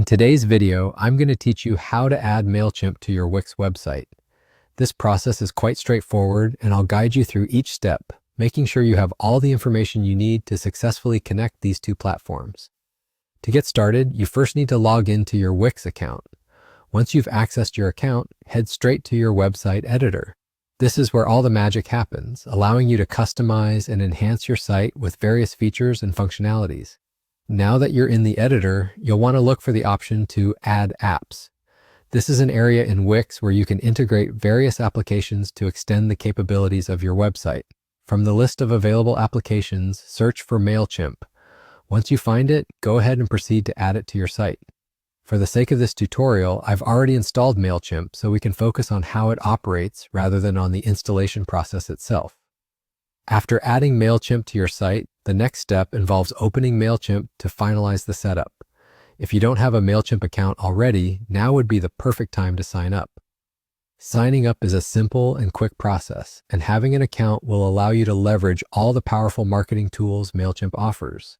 today's video, I'm going to teach you how to add Mailchimp to your Wix website. This process is quite straightforward, and I'll guide you through each step, making sure you have all the information you need to successfully connect these two platforms. To get started, you first need to log into your Wix account. Once you've accessed your account, head straight to your website editor. This is where all the magic happens, allowing you to customize and enhance your site with various features and functionalities. Now that you're in the editor, you'll want to look for the option to Add Apps. This is an area in Wix where you can integrate various applications to extend the capabilities of your website. From the list of available applications, search for Mailchimp. Once you find it, go ahead and proceed to add it to your site. For the sake of this tutorial, I've already installed Mailchimp so we can focus on how it operates rather than on the installation process itself. After adding Mailchimp to your site, the next step involves opening Mailchimp to finalize the setup. If you don't have a Mailchimp account already, now would be the perfect time to sign up. Signing up is a simple and quick process, and having an account will allow you to leverage all the powerful marketing tools Mailchimp offers.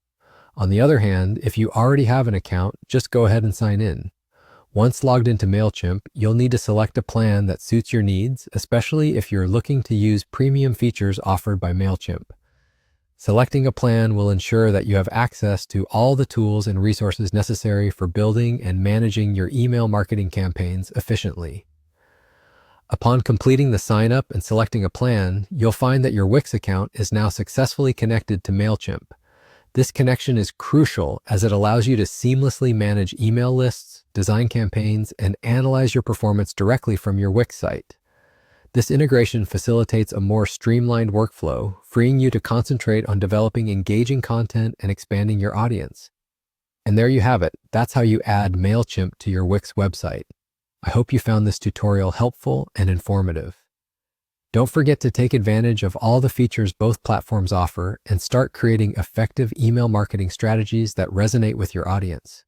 On the other hand, if you already have an account, just go ahead and sign in. Once logged into Mailchimp, you'll need to select a plan that suits your needs, especially if you're looking to use premium features offered by Mailchimp. Selecting a plan will ensure that you have access to all the tools and resources necessary for building and managing your email marketing campaigns efficiently. Upon completing the sign up and selecting a plan, you'll find that your Wix account is now successfully connected to Mailchimp. This connection is crucial as it allows you to seamlessly manage email lists, design campaigns, and analyze your performance directly from your Wix site. This integration facilitates a more streamlined workflow, freeing you to concentrate on developing engaging content and expanding your audience. And there you have it. That's how you add Mailchimp to your Wix website. I hope you found this tutorial helpful and informative. Don't forget to take advantage of all the features both platforms offer and start creating effective email marketing strategies that resonate with your audience.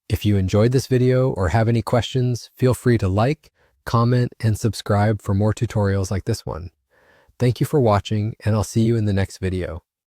If you enjoyed this video or have any questions, feel free to like, comment, and subscribe for more tutorials like this one. Thank you for watching, and I'll see you in the next video.